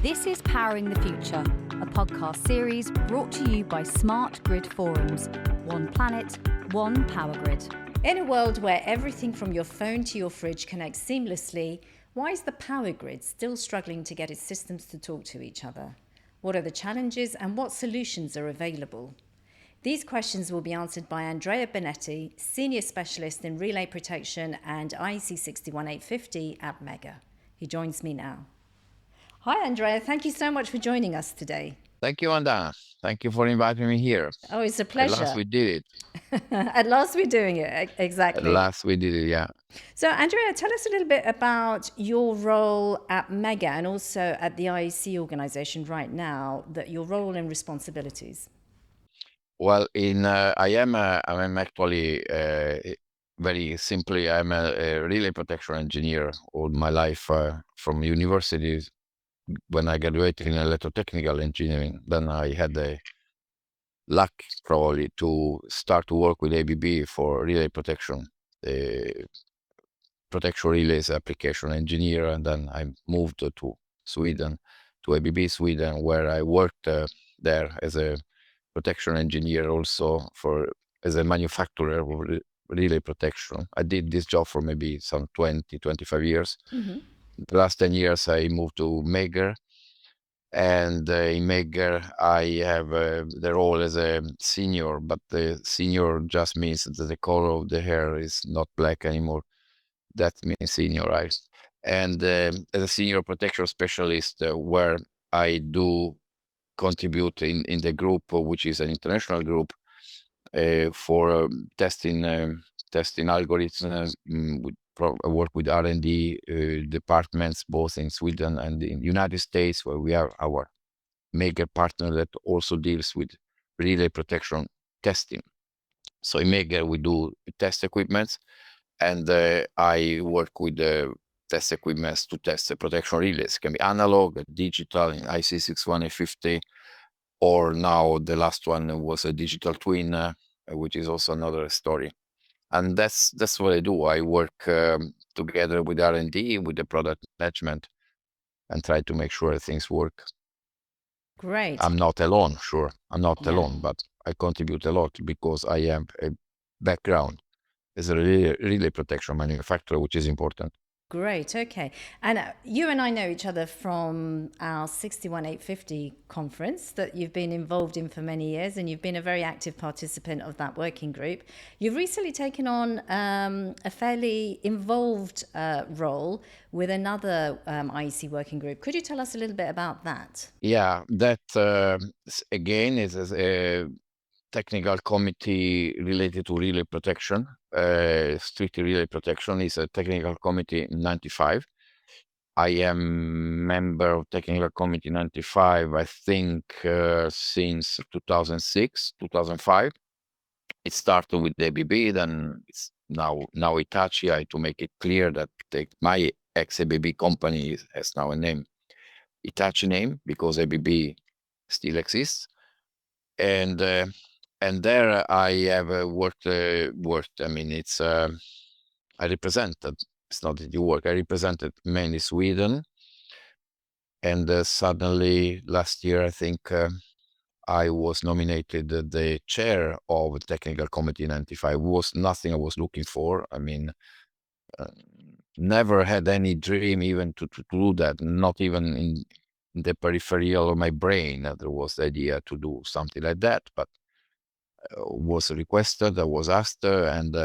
This is Powering the Future, a podcast series brought to you by Smart Grid Forums. One planet, one power grid. In a world where everything from your phone to your fridge connects seamlessly, why is the power grid still struggling to get its systems to talk to each other? What are the challenges and what solutions are available? These questions will be answered by Andrea Bonetti, Senior Specialist in Relay Protection and IEC 61850 at Megger. He joins me now. Hi, Andrea. Thank you so much for joining us today. Thank you, Mandana. Thank you for inviting me here. Oh, it's a pleasure. At last we did it. At last we're doing it. Exactly. At last we did it, yeah. So, Andrea, tell us a little bit about your role at Megger and also at the IEC organization right now, your role and responsibilities. Well, I'm actually, very simply, I'm a relay protection engineer all my life from universities. When I graduated in electrotechnical engineering, then I had the luck probably to start to work with ABB for relay protection, protection relays application engineer, and then I moved to Sweden, to ABB Sweden, where I worked there as a protection engineer also as a manufacturer of relay protection. I did this job for maybe some 25 years. Mm-hmm. The last 10 years I moved to Megger, and in Megger I have the role as a senior, but the senior just means that the color of the hair is not black anymore. That means senior, right? And as a senior protection specialist, where I do contribute in the group, which is an international group, for testing algorithms. I work with R&D departments both in Sweden and in the United States, where we have our Megger partner that also deals with relay protection testing. So in Megger we do test equipment, and I work with the test equipment to test the protection relays. It can be analog, digital in IEC 61850, or now the last one was a digital twin, which is also another story. And that's what I do. I work together with R&D, with the product management, and try to make sure things work. Great. I'm not alone, sure. I'm not alone, but I contribute a lot because I have a background as a relay protection manufacturer, which is important. Great. Okay. And you and I know each other from our 61850 conference that you've been involved in for many years, and you've been a very active participant of that working group. You've recently taken on a fairly involved role with another IEC working group. Could you tell us a little bit about that? Yeah, that again is a technical committee related to relay protection. Strictly relay protection is a technical committee 95. I am member of technical committee 95, I think, since 2006, 2005. It started with ABB, then it's now Hitachi. I have to make it clear that my ex-ABB company has now a name, Hitachi name, because ABB still exists. And there I have worked. I mean, I represented. It's not that you work. I represented mainly Sweden, and suddenly last year, I think I was nominated the chair of Technical Committee 95. It was nothing I was looking for. I mean, never had any dream even to do that. Not even in the peripheral of my brain there was the idea to do something like that, but was requested, I was asked, and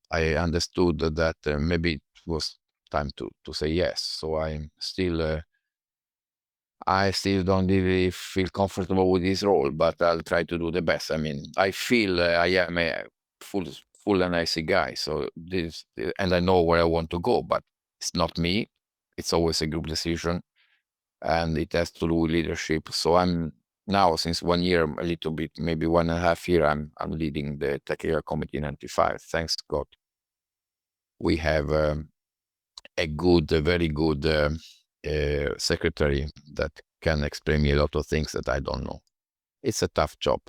I understood that maybe it was time to say yes. So I still don't really feel comfortable with this role, but I'll try to do the best. I mean, I feel I am a full and IC guy, so and I know where I want to go, but it's not me. It's always a group decision, and it has to do with leadership. So I'm now, since 1 year, a little bit, maybe 1.5 years, I'm leading the Technical Committee 95. Thanks God, we have a very good secretary that can explain me a lot of things that I don't know. It's a tough job.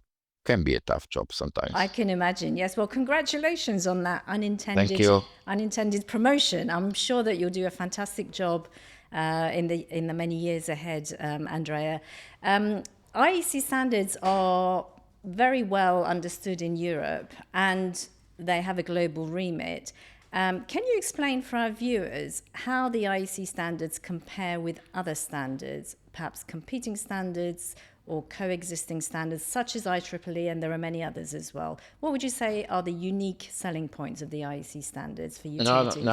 Can be a tough job sometimes. I can imagine. Yes. Well, congratulations on that unintended promotion. I'm sure that you'll do a fantastic job in the many years ahead, Andrea. IEC standards are very well understood in Europe, and they have a global remit. Can you explain for our viewers how the IEC standards compare with other standards, perhaps competing standards or coexisting standards such as IEEE, and there are many others as well? What would you say are the unique selling points of the IEC standards for utilities?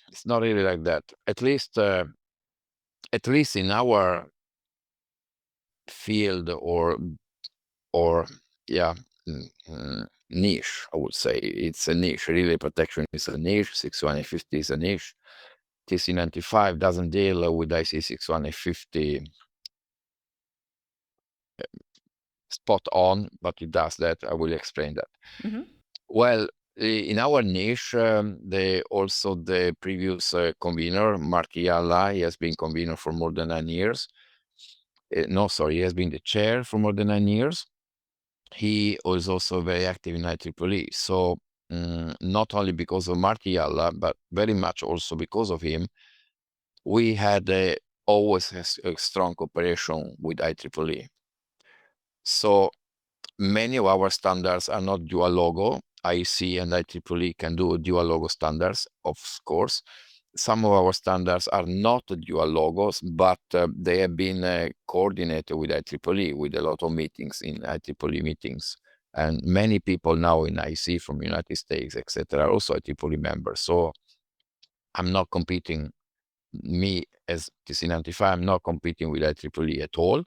It's not really like that. At least in our field or yeah, niche, I would say. It's a niche. Relay protection is a niche. 6150 is a niche. TC95 doesn't deal with IC 6150 spot on, but it does that. I will explain that. Well, in our niche, the previous convener, Mark Yalla, he has been convener for more than 9 years. He has been the chair for more than 9 years. He was also very active in IEEE. So not only because of Marty Yalla, but very much also because of him, we had always a strong cooperation with IEEE. So many of our standards are not dual logo. IEC and IEEE can do dual logo standards, of course. Some of our standards are not dual logos, but they have been coordinated with IEEE, with a lot of meetings in IEEE meetings. And many people now in IEC from United States, etc., are also IEEE members. So I'm not competing, me as TC95, I'm not competing with IEEE at all.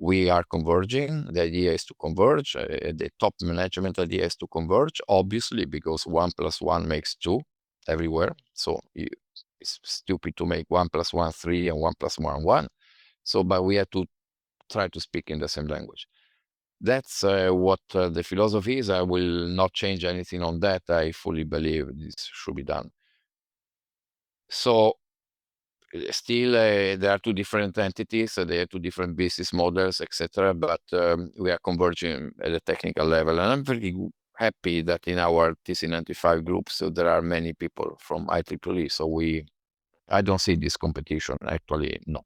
We are converging. The idea is to converge. The top management idea is to converge, obviously, because 1 + 1 makes 2 everywhere. So it's stupid to make 1 + 1 3 and 1 + 1 1. So, but we have to try to speak in the same language. That's what the philosophy is. I will not change anything on that. I fully believe this should be done. So still, there are two different entities, they have two different business models, etc. But we are converging at a technical level, and I'm very happy that in our TC95 group, so there are many people from IEEE. So I don't see this competition. Actually, no.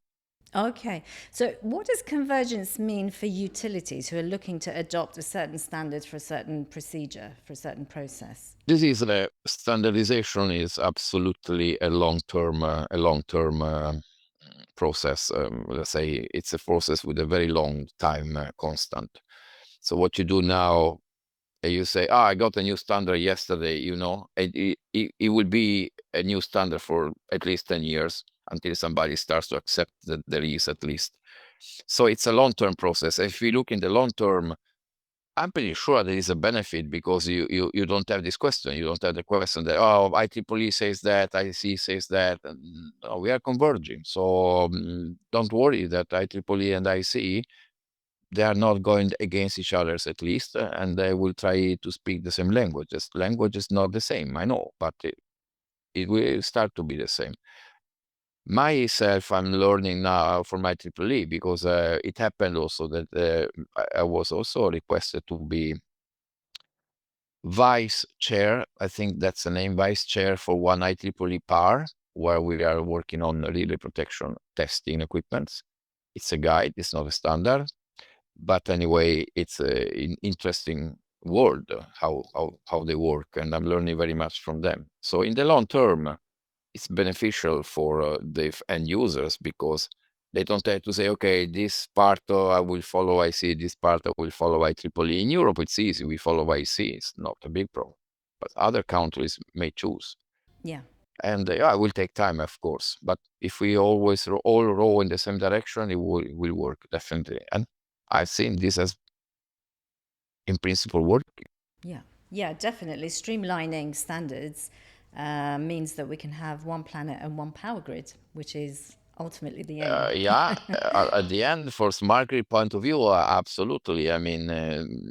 Okay, so what does convergence mean for utilities who are looking to adopt a certain standard for a certain procedure, for a certain process? This is standardization is absolutely a long-term process. Let's say it's a process with a very long time constant. So what you do now, you say, I got a new standard yesterday, it will be a new standard for at least 10 years until somebody starts to accept that there is at least. So it's a long-term process. If we look in the long term, I'm pretty sure there is a benefit because you don't have this question. You don't have the question that, IEEE says that, IEC says that. And, no, we are converging. So don't worry that IEEE and IEC, they are not going against each other at least, and they will try to speak the same languages. Language is not the same, I know, but it will start to be the same. Myself, I'm learning now from IEEE because it happened also that I was also requested to be vice chair. I think that's the name, vice chair for one IEEE PAR, where we are working on relay protection testing equipment. It's a guide, it's not a standard. But anyway, it's an interesting world, how they work, and I'm learning very much from them. So in the long term, it's beneficial for the end users because they don't have to say, okay, this part I will follow IC, this part I will follow IEEE. In Europe, it's easy. We follow IC. It's not a big problem. But other countries may choose. Yeah. And it will take time, of course. But if we always all row in the same direction, it will work, definitely. And I've seen this as, in principle, working. Yeah, definitely. Streamlining standards means that we can have one planet and one power grid, which is ultimately the aim. At the end, for smart grid point of view, absolutely. I mean,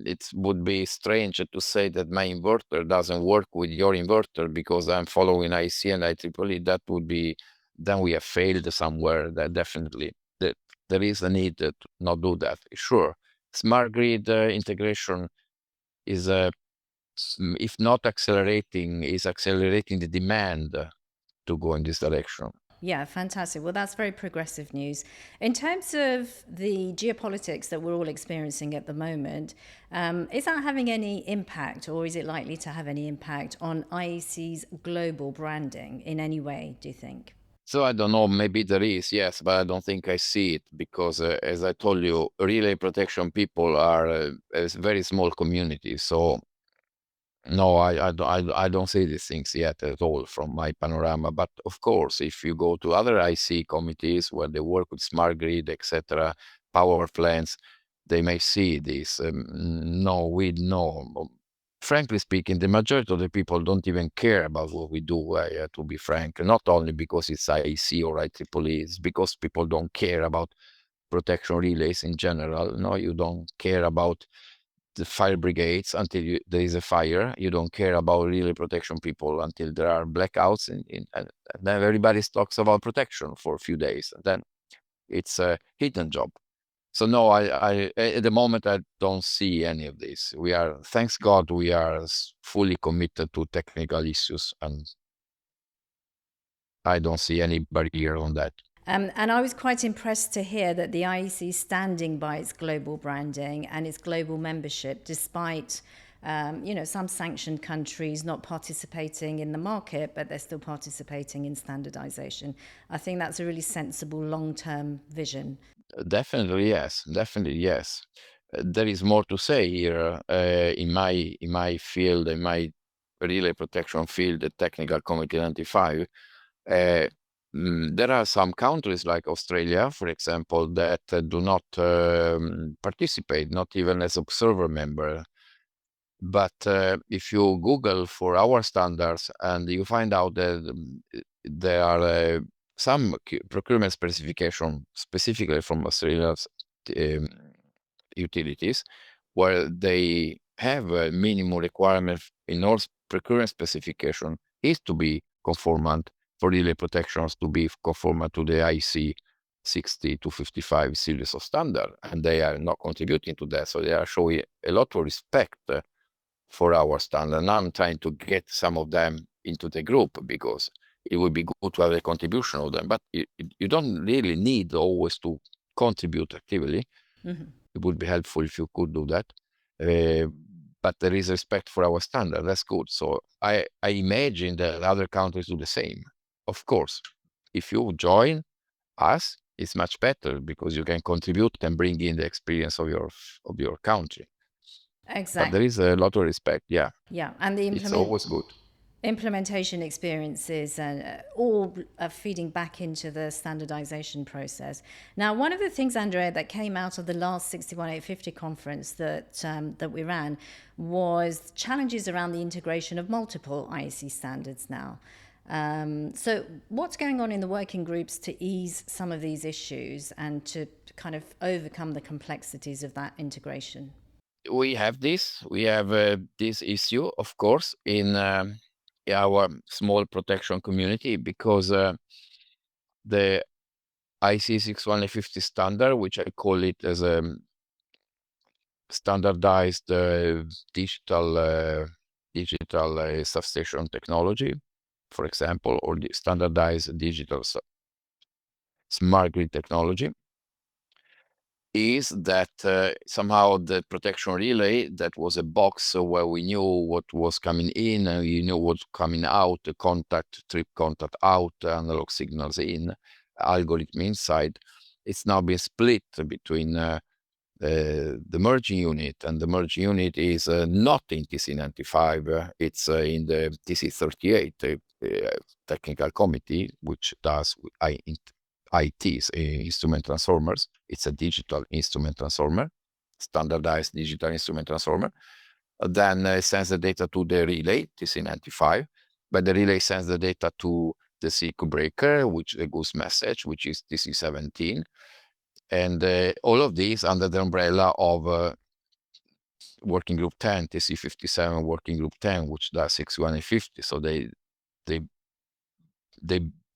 it would be strange to say that my inverter doesn't work with your inverter because I'm following IC and IEEE. That would be, then we have failed somewhere. That definitely, that there is a need to not do that. Sure, smart grid integration is, if not accelerating, is accelerating the demand to go in this direction. Yeah, fantastic. Well, that's very progressive news. In terms of the geopolitics that we're all experiencing at the moment, is that having any impact, or is it likely to have any impact on IEC's global branding in any way, do you think? So I don't know, maybe there is, yes, but I don't think I see it because, as I told you, relay protection people are a very small community. So no, I don't see these things yet at all from my panorama. But of course, if you go to other IC committees where they work with smart grid, etc., power plants, they may see this. No, we know. Frankly speaking, the majority of the people don't even care about what we do, to be frank. Not only because it's IEC or IEEE, it's because people don't care about protection relays in general. No, you don't care about the fire brigades until there is a fire. You don't care about relay protection people until there are blackouts, and then everybody talks about protection for a few days. And then it's a hidden job. So no, I at the moment I don't see any of this. We are, thanks God, we are fully committed to technical issues, and I don't see any barrier on that. And I was quite impressed to hear that the IEC is standing by its global branding and its global membership, despite some sanctioned countries not participating in the market, but they're still participating in standardization. I think that's a really sensible long-term vision. Definitely yes. Definitely yes. There is more to say here. In my field, in my relay protection field, the Technical Committee 95. There are some countries like Australia, for example, that do not participate, not even as observer member. But if you Google for our standards and you find out that there are some procurement specification specifically from Australia's um, utilities, where they have a minimum requirement in all procurement specification is to be conformant for relay protections to be conformant to the IEC 60 to 55 series of standard, and they are not contributing to that. So they are showing a lot of respect for our standard. Now I'm trying to get some of them into the group because it would be good to have a contribution of them, but you don't really need always to contribute actively. It would be helpful if you could do that. But there is respect for our standard. That's good. So I imagine that other countries do the same. Of course, if you join us, it's much better because you can contribute and bring in the experience of your country. But there Exactly. is a lot of respect. Yeah, Yeah, and the it's always good. implementation experiences all are feeding back into the standardization process. Now, one of the things, Andrea, that came out of the last 61850 conference that we ran was challenges around the integration of multiple IEC standards now. So what's going on in the working groups to ease some of these issues and to kind of overcome the complexities of that integration? We have this issue, of course, in our small protection community because the IC 6150 standard, which I call it as a standardized digital substation technology, for example, or the standardized digital smart grid technology, is that somehow the protection relay that was a box where we knew what was coming in and you knew what's coming out, the contact, trip contact out, analog signals in, algorithm inside. It's now been split between the merging unit, and the merging unit is not in TC95, it's in the TC38 technical committee, which does ITs, instrument transformers. It's a digital instrument transformer, standardized digital instrument transformer. Then sends the data to the relay, TC95, but the relay sends the data to the circuit breaker, which the goose message, which is TC17. And all of these under the umbrella of Working Group 10, TC57 Working Group 10, which does 61 and 50. So they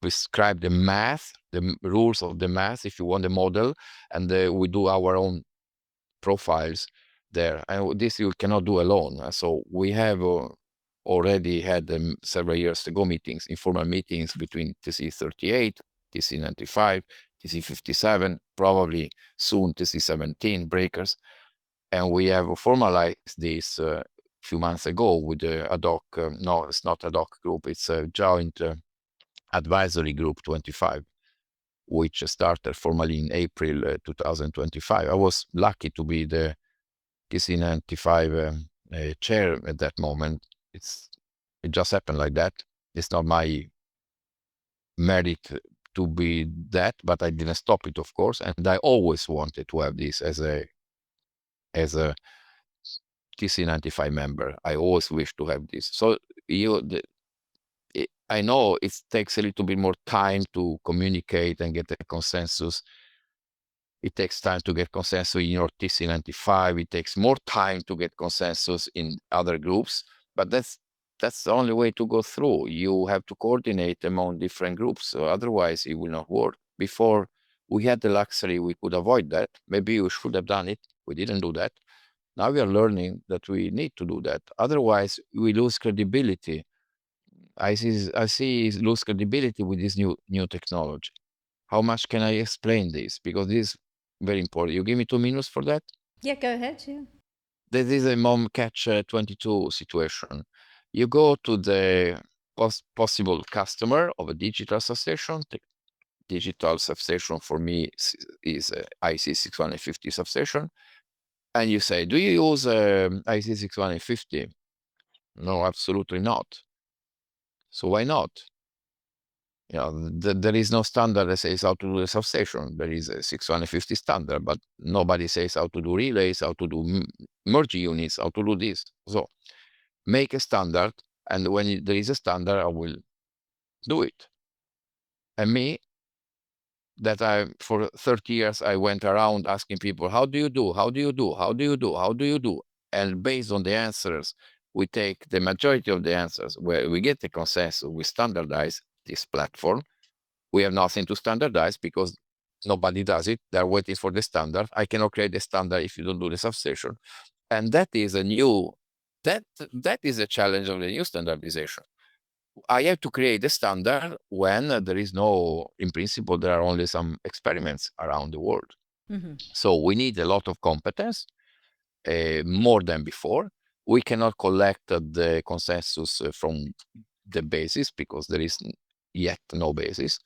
prescribe the math, the rules of the math, if you want the model, and we do our own profiles there. And this you cannot do alone. So we have already had several years ago meetings, informal meetings between TC38 TC95, TC57, probably soon TC17 breakers. And we have formalized this a few months ago with the ad hoc, no, it's not ad hoc group, it's a joint advisory group 25, which started formally in April 2025. I was lucky to be the TC95 chair at that moment. It just happened like that. It's not my merit to be that, but I didn't stop it, of course. And I always wanted to have this as a TC95 member. I always wish to have this. So I know it takes a little bit more time to communicate and get a consensus. It takes time to get consensus in your TC95. It takes more time to get consensus in other groups, but that's the only way to go through. You have to coordinate among different groups, so otherwise it will not work. Before we had the luxury, we could avoid that. Maybe we should have done it. We didn't do that. Now we are learning that we need to do that. Otherwise, we lose credibility. I see lose credibility with this new technology. How much can I explain this? Because this is very important. You give me 2 minutes for that? Yeah, go ahead. Yeah. This is a mom catch 22 situation. You go to the possible customer of a digital substation. The digital substation for me is a IEC 6150 substation. And you say, do you use IEC 6150? No, absolutely not. So why not? You know, there is no standard that says how to do a substation. There is a 650 standard, but nobody says how to do relays, how to do merge units, how to do this. So make a standard, and when there is a standard, I will do it. And me, that for 30 years, I went around asking people, how do you do? How do you do? How do you do? How do you do? And based on the answers, we take the majority of the answers where we get the consensus, we standardize this platform. We have nothing to standardize because nobody does it. They're waiting for the standard. I cannot create the standard if you don't do the substation. And that is that is a challenge of the new standardization. I have to create a standard when there is no, in principle, there are only some experiments around the world. Mm-hmm. So we need a lot of competence, more than before. We cannot collect the consensus from the basis because there is yet no basis.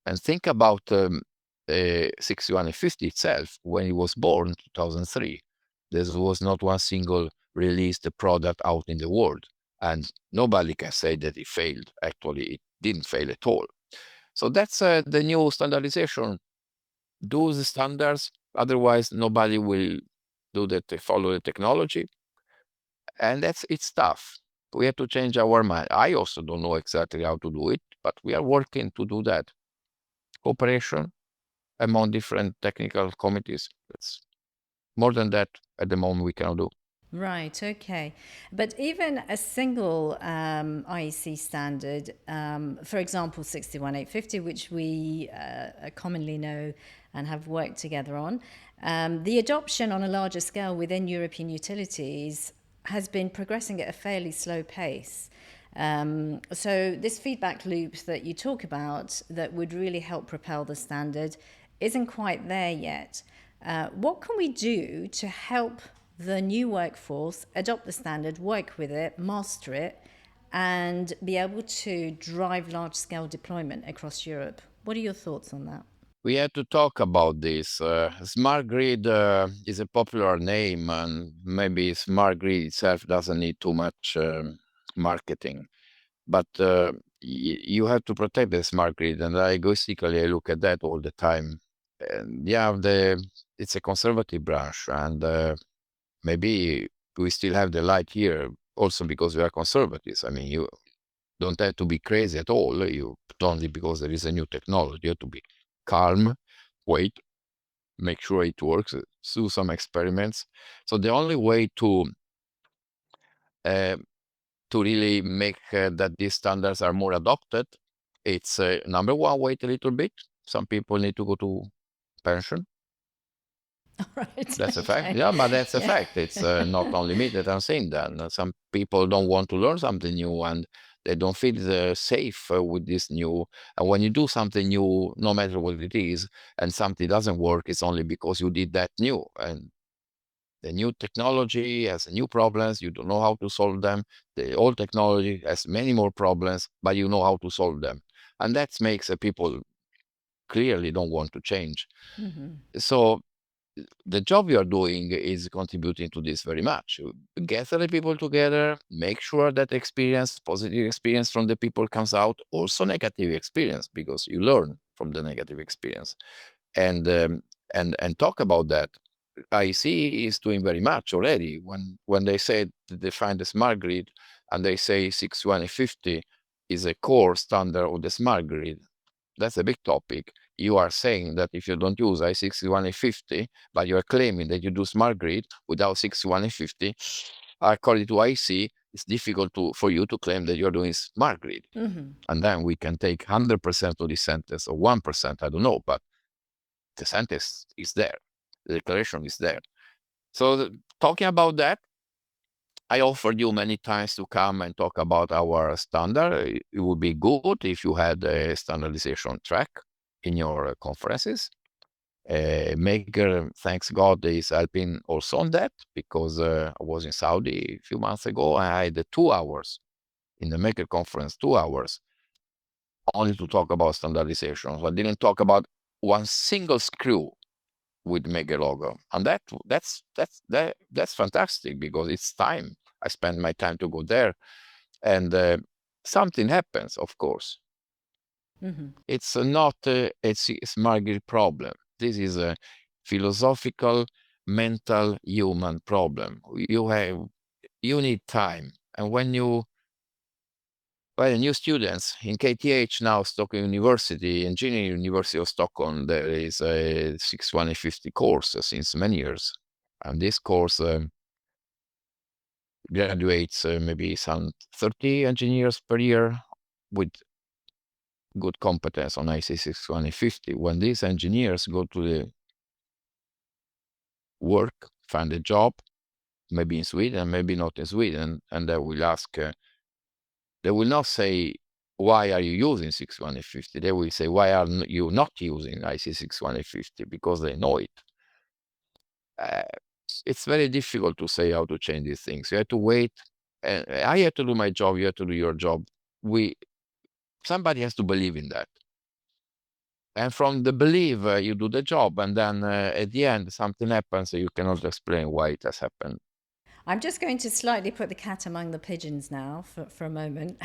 And think about 6150 itself. When it was born in 2003, there was not one single released product out in the world. And nobody can say that it failed. Actually, it didn't fail at all. So that's the new standardization. Do the standards, otherwise nobody will follow the technology. And it's tough. We have to change our mind. I also don't know exactly how to do it, but we are working to do that. Cooperation among different technical committees. It's more than that at the moment we cannot do. Right, okay. But even a single IEC standard, for example, 61850, which we commonly know and have worked together on, the adoption on a larger scale within European utilities has been progressing at a fairly slow pace. So this feedback loop that you talk about that would really help propel the standard isn't quite there yet. What can we do to help the new workforce adopt the standard, work with it, master it, and be able to drive large-scale deployment across Europe? What are your thoughts on that? We had to talk about this. Smart grid is a popular name, and maybe smart grid itself doesn't need too much marketing. But you have to protect the smart grid, and egoistically I look at that all the time. And yeah, it's a conservative branch, and maybe we still have the light here also because we are conservatives. I mean, you don't have to be crazy at all. You only because there is a new technology. You have to be calm, wait, make sure it works, do some experiments. So the only way to really make that these standards are more adopted, it's number one, wait a little bit. Some people need to go to pension. Right. That's a fact. Okay. Yeah, but that's a Yeah. fact. It's not only me that I'm saying that. Some people don't want to learn something new, and They don't feel safe with this new. And when you do something new, no matter what it is, and something doesn't work, it's only because you did that new. And the new technology has new problems. You don't know how to solve them. The old technology has many more problems, but you know how to solve them. And that makes people clearly don't want to change. So the job you are doing is contributing to this very much. You gather the people together, make sure that experience, positive experience from the people comes out, also negative experience, because you learn from the negative experience, and and talk about that. IEC is doing very much already. When they say to define the smart grid, and they say 6150 is a core standard of the smart grid, that's a big topic. You are saying that if you don't use I61850, but you are claiming that you do smart grid without 61850, according to IEC, it's difficult for you to claim that you're doing smart grid. And then we can take 100% of the sentence, or 1%, I don't know, but the sentence is there. The declaration is there. So talking about that, I offered you many times to come and talk about our standard. It would be good if you had a standardization track in your conferences. Megger, thanks God, is helping also on that, because I was in Saudi a few months ago. I had 2 hours in the Megger conference, 2 hours, only to talk about standardization. So I didn't talk about one single screw with Megger logo, and that's fantastic, because it's time. I spend my time to go there, and something happens, of course. It's not a smart grid problem. This is a philosophical, mental, human problem. You need time, and when new students in KTH now, Stockholm University, Engineering University of Stockholm, there is a 6150 course since many years. And this course graduates maybe some 30 engineers per year with good competence on IC 6150. When these engineers go to the work, find a job, maybe in Sweden, maybe not in Sweden, and they will ask, they will not say, why are you using 6150? They will say, why are you not using IC 6150? Because they know it. It's very difficult to say how to change these things. You have to wait. I have to do my job. You have to do your job. Somebody has to believe in that. And from the belief, you do the job. And then at the end, something happens. So you cannot explain why it has happened. I'm just going to slightly put the cat among the pigeons now for a moment.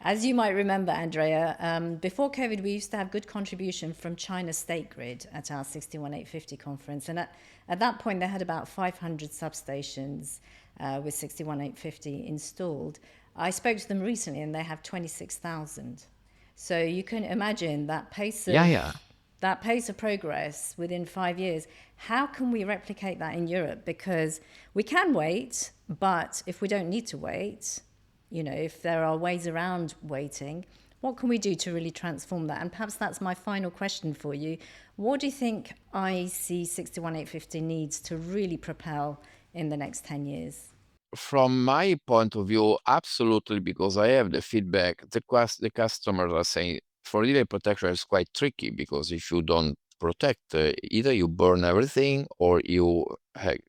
As you might remember, Andrea, before COVID, we used to have good contribution from China State Grid at our 61850 conference. And at that point, they had about 500 substations with 61850 installed. I spoke to them recently, and they have 26,000. So you can imagine that pace of that pace of progress within 5 years. How can we replicate that in Europe? Because we can wait, but if we don't need to wait, if there are ways around waiting, what can we do to really transform that? And perhaps that's my final question for you. What do you think IEC 61850 needs to really propel in the next 10 years? From my point of view, absolutely, because I have the feedback. The customers are saying for relay protection it's quite tricky, because if you don't protect, either you burn everything or you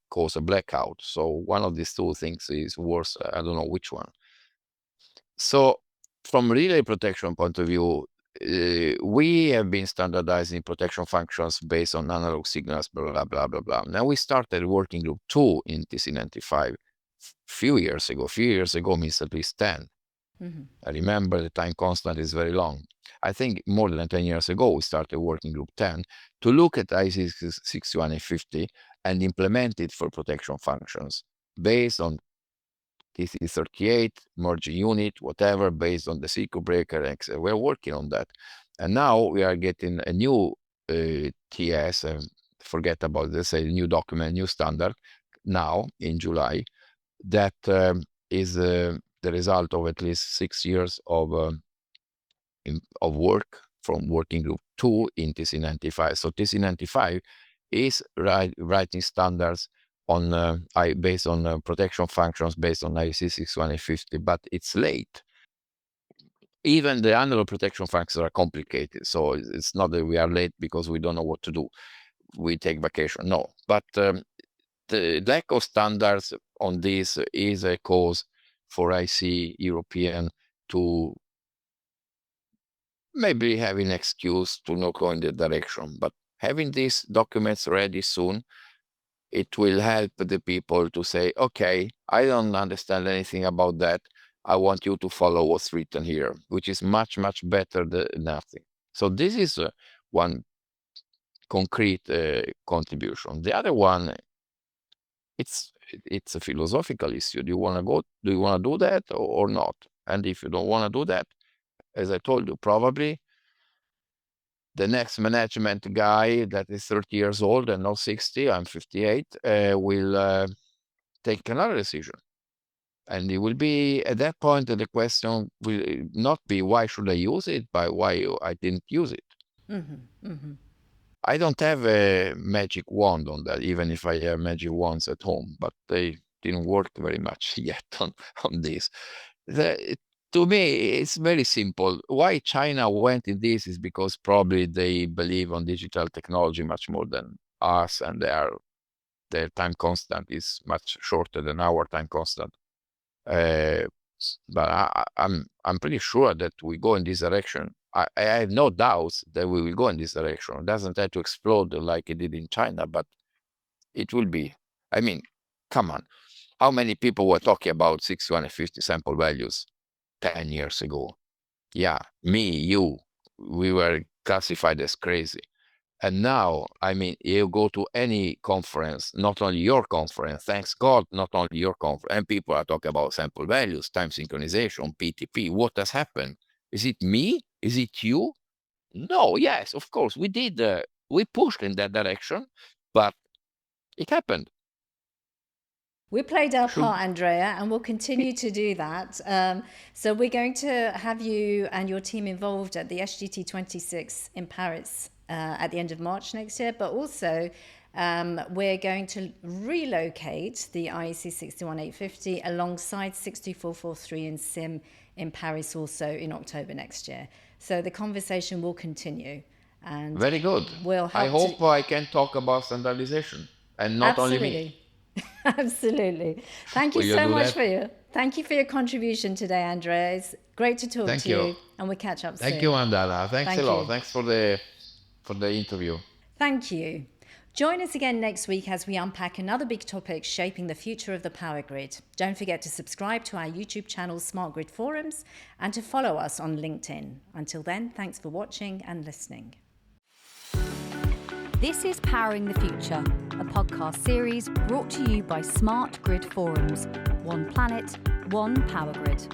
cause a blackout. So one of these two things is worse. I don't know which one. So from relay protection point of view, we have been standardizing protection functions based on analog signals, blah, blah, blah, blah, blah. Now we started working group 2 in TC95 few years ago. Few years ago means at least 10. I remember the time constant is very long. I think more than 10 years ago, we started working group 10 to look at IC 6150 and implement it for protection functions based on TC38, merging unit, whatever, based on the circuit breaker. We're working on that. And now we are getting a new TS, forget about this, a new document, new standard, now in July, that is the result of at least 6 years of work from working group 2 in TC95. So TC95 is writing standards on based on protection functions based on IEC 6150, but it's late. Even the analog protection functions are complicated. So it's not that we are late because we don't know what to do. We take vacation. No, but the lack of standards on this is a cause for IC European to maybe have an excuse to not go in the direction. But having these documents ready soon, it will help the people to say, okay, I don't understand anything about that. I want you to follow what's written here, which is much, much better than nothing. So this is one concrete contribution. The other one, it's a philosophical issue. Do you want to do that or not? And if you don't want to do that, as I told you, probably the next management guy that is 30 years old and not 60, I'm 58, will take another decision. And it will be, at that point, the question will not be why should I use it, but why I didn't use it. I don't have a magic wand on that, even if I have magic wands at home, but they didn't work very much yet on this. To me, it's very simple. Why China went in this is because probably they believe on digital technology much more than us, and their time constant is much shorter than our time constant. But I'm pretty sure that we go in this direction. I have no doubts that we will go in this direction. It doesn't have to explode like it did in China, but it will be. I mean, come on. How many people were talking about 650 sample values 10 years ago? Yeah, me, you, we were classified as crazy. And now, I mean, you go to any conference, not only your conference, thanks God, not only your conference, and people are talking about sample values, time synchronization, PTP. What has happened? Is it me? Is it you? No, yes, of course, we did. We pushed in that direction, but it happened. We played our part, Andrea, and we'll continue to do that. So we're going to have you and your team involved at the SGT 26 in Paris at the end of March next year, but also we're going to relocate the IEC 61850 alongside 62443 in SIM in Paris also in October next year. So the conversation will continue. And very good. We'll help I hope I can talk about standardization and not only me. Absolutely. Thank you so much thank you for your contribution today, Andrea. It's great to talk to you, and we'll catch up soon. Thank you, Mandana. Thanks a lot. Thanks for the interview. Thank you. Join us again next week as we unpack another big topic shaping the future of the power grid. Don't forget to subscribe to our YouTube channel, Smart Grid Forums, and to follow us on LinkedIn. Until then, thanks for watching and listening. This is Powering the Future, a podcast series brought to you by Smart Grid Forums. One planet, one power grid.